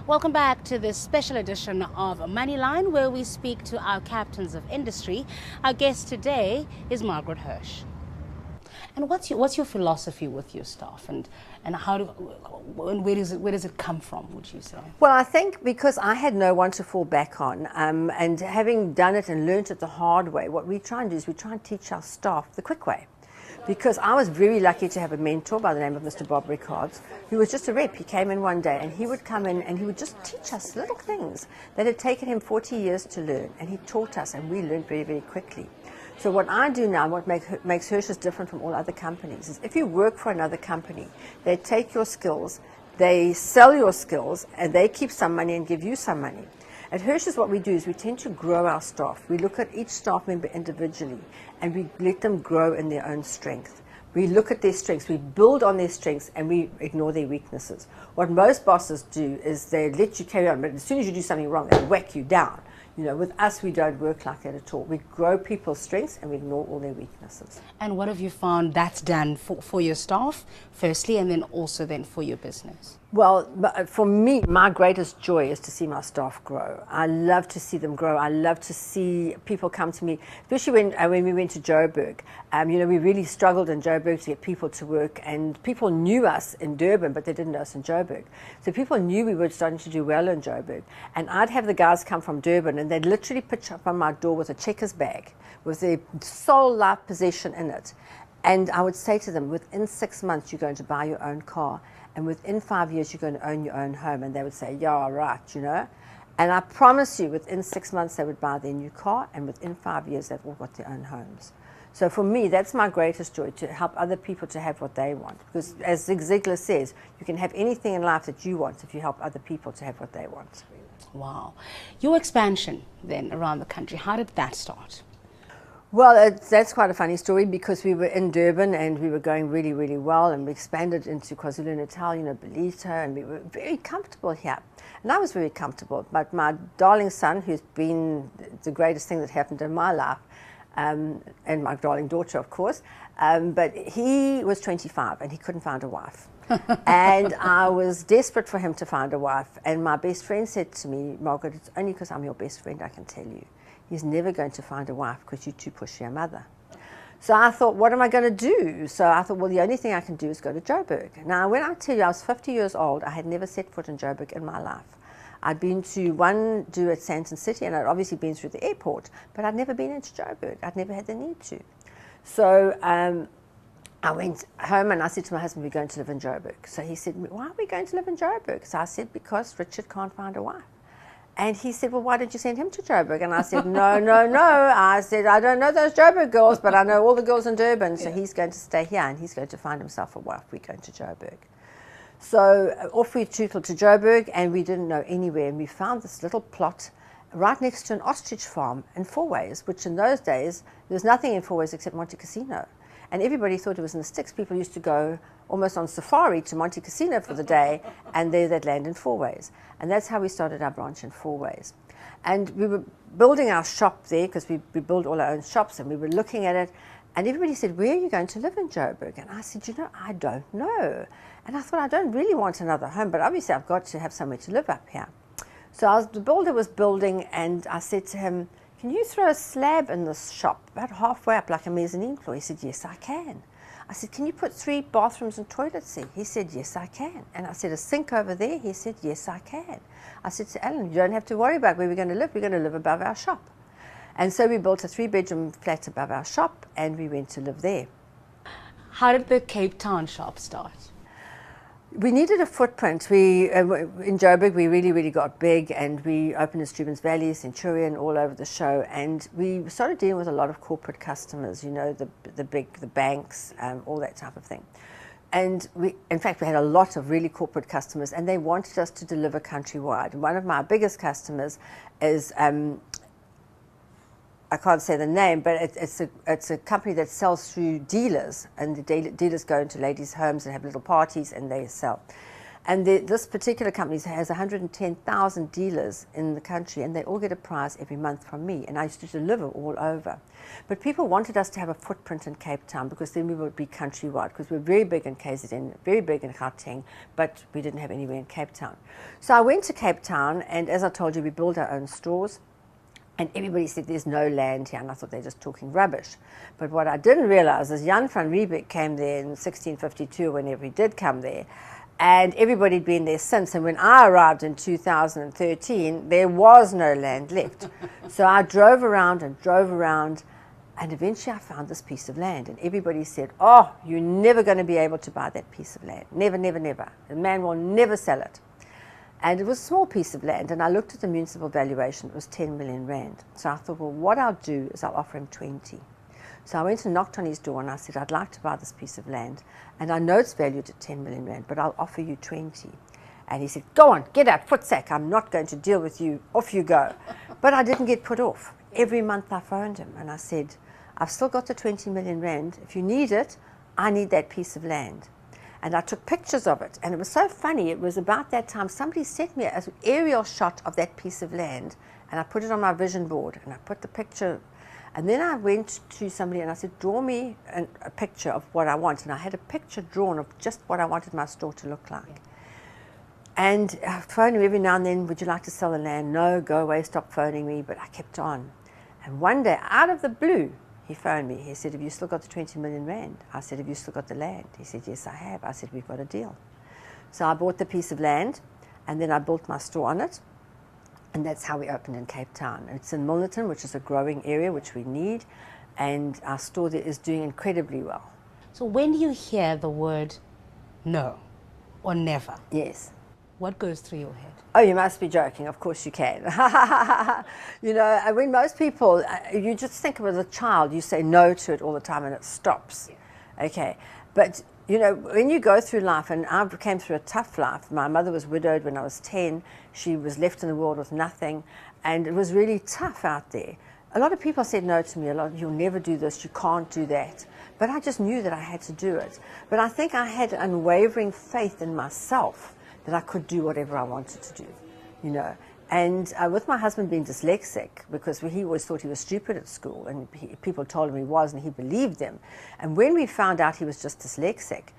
Welcome back to this special edition of Moneyline, where we speak to our captains of industry. Our guest today is Margaret Hirsch. And what's your philosophy with your staff, and where does it come from, would you say? Well, I think because I had no one to fall back on, and having done it and learnt it the hard way, what we try and do is we try and teach our staff the quick way. Because I was very lucky to have a mentor by the name of Mr. Bob Ricards, who was just a rep. He came in one day and he would come in and he would just teach us little things that had taken him 40 years to learn, and he taught us and we learned very, very quickly. So what I do now, what makes Hirsch's different from all other companies, is if you work for another company, they take your skills, they sell your skills, and they keep some money and give you some money. At Hirsch's, what we do is we tend to grow our staff. We look at each staff member individually, and we let them grow in their own strength. We look at their strengths, we build on their strengths, and we ignore their weaknesses. What most bosses do is they let you carry on, but as soon as you do something wrong, they whack you down. You know, with us, we don't work like that at all. We grow people's strengths and we ignore all their weaknesses. And what have you found that's done for your staff, firstly, and then also then for your business? Well, for me, my greatest joy is to see my staff grow. I love to see them grow. I love to see people come to me, especially when we went to Joburg. You know, we really struggled in Joburg to get people to work, and people knew us in Durban, but they didn't know us in Joburg. So people knew we were starting to do well in Joburg. And I'd have the guys come from Durban, and they'd literally pitch up on my door with a checkers bag with their sole life possession in it. And I would say to them, within 6 months, you're going to buy your own car. And within 5 years, you're going to own your own home. And they would say, yeah, right, you know. And I promise you, within 6 months, they would buy their new car. And within 5 years, they've all got their own homes. So for me, that's my greatest joy, to help other people to have what they want. Because as Zig Ziglar says, you can have anything in life that you want if you help other people to have what they want. Wow. Your expansion then around the country, how did that start? Well, that's quite a funny story, because we were in Durban and we were going really, really well, and we expanded into KwaZulu-Natal, you know, Belito, and we were very comfortable here. And I was very comfortable, but my darling son, who's been the greatest thing that happened in my life, and my darling daughter, of course, but he was 25 and he couldn't find a wife. And I was desperate for him to find a wife. And my best friend said to me, Margaret, it's only because I'm your best friend I can tell you. He's never going to find a wife because you're too pushy a mother. So I thought, what am I going to do? So I thought, well, the only thing I can do is go to Joburg. Now, when I tell you I was 50 years old, I had never set foot in Joburg in my life. I'd been to one do at Sandton City, and I'd obviously been through the airport, but I'd never been into Joburg. I'd never had the need to. So I went home and I said to my husband, we're going to live in Joburg. So he said, why are we going to live in Joburg? So I said, because Richard can't find a wife. And he said, well, why did you send him to Joburg? And I said, no. I said, I don't know those Joburg girls, but I know all the girls in Durban. So he's going to stay here and he's going to find himself a wife. We're going to Joburg. So off we tootled to Joburg, and we didn't know anywhere. And we found this little plot right next to an ostrich farm in Fourways, which in those days, there was nothing in Fourways except Monte Casino. And everybody thought it was in the sticks. People used to go almost on safari to Monte Casino for the day, and there they'd land in Fourways. And that's how we started our branch in Fourways. And we were building our shop there, because we build all our own shops, and we were looking at it. And everybody said, where are you going to live in Joburg? And I said, you know, I don't know. And I thought, I don't really want another home, but obviously I've got to have somewhere to live up here. So the builder was building, and I said to him, can you throw a slab in this shop about halfway up like a mezzanine floor? He said, yes, I can. I said, can you put 3 bathrooms and toilets there? He said, yes, I can. And I said, a sink over there? He said, yes, I can. I said to Alan, you don't have to worry about where we're going to live. We're going to live above our shop. And so we built a 3-bedroom flat above our shop, and we went to live there. How did the Cape Town shop start? We needed a footprint. In Joburg, we really got big, and we opened in Steuben's Valley, Centurion, all over the show. And we started dealing with a lot of corporate customers, you know, the banks, all that type of thing. And in fact, we had a lot of really corporate customers, and they wanted us to deliver countrywide. And one of my biggest customers is, I can't say the name, but it's a company that sells through dealers, and the dealers go into ladies' homes and have little parties, and they sell. And this particular company has 110,000 dealers in the country, and they all get a prize every month from me. And I used to deliver all over. But people wanted us to have a footprint in Cape Town, because then we would be countrywide, because we're very big in KZN, very big in Gauteng, but we didn't have anywhere in Cape Town. So I went to Cape Town, and as I told you, we built our own stores. And everybody said there's no land here, and I thought they're just talking rubbish. But what I didn't realize is Jan van Riebeeck came there in 1652, whenever he did come there, and everybody had been there since. And when I arrived in 2013, there was no land left. So I drove around, and eventually I found this piece of land. And everybody said, oh, you're never going to be able to buy that piece of land. Never, never, never. The man will never sell it. And it was a small piece of land, and I looked at the municipal valuation. It was 10 million rand. So I thought, well, what I'll do is I'll offer him 20. So I went and knocked on his door, and I said, I'd like to buy this piece of land, and I know it's valued at 10 million rand, but I'll offer you 20. And he said, go on, get out, footsack, I'm not going to deal with you, off you go. But I didn't get put off. Every month I phoned him, and I said, I've still got the 20 million rand. If you need it, I need that piece of land. And I took pictures of it, and it was so funny. It was about that time somebody sent me an aerial shot of that piece of land, and I put it on my vision board, and I put the picture. And then I went to somebody and I said, draw me a picture of what I want. And I had a picture drawn of just what I wanted my store to look like. And I phoned him every now and then, would you like to sell the land? No, go away, stop phoning me. But I kept on. And one day, out of the blue, he phoned me. He said, have you still got the 20 million rand? I said, have you still got the land? He said, yes, I have. I said, we've got a deal. So I bought the piece of land, and then I built my store on it. And that's how we opened in Cape Town. It's in Milnerton, which is a growing area, which we need. And our store there is doing incredibly well. So when you hear the word no or never, Yes. what goes through your head? Oh, you must be joking. Of course you can. You know, when most people, you just think of it as a child, you say no to it all the time and it stops. Yeah. Okay. But, you know, when you go through life, and I came through a tough life. My mother was widowed when I was 10. She was left in the world with nothing. And it was really tough out there. A lot of people said no to me. A lot, you'll never do this, you can't do that. But I just knew that I had to do it. But I think I had unwavering faith in myself that I could do whatever I wanted to do, you know. And with my husband being dyslexic, because he always thought he was stupid at school, and people told him he was, and he believed them. And when we found out he was just dyslexic,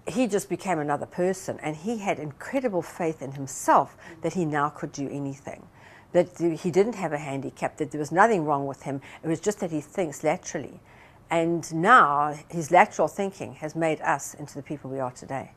he just became another person, and he had incredible faith in himself that he now could do anything, that he didn't have a handicap, that there was nothing wrong with him. It was just that he thinks laterally. And now his lateral thinking has made us into the people we are today.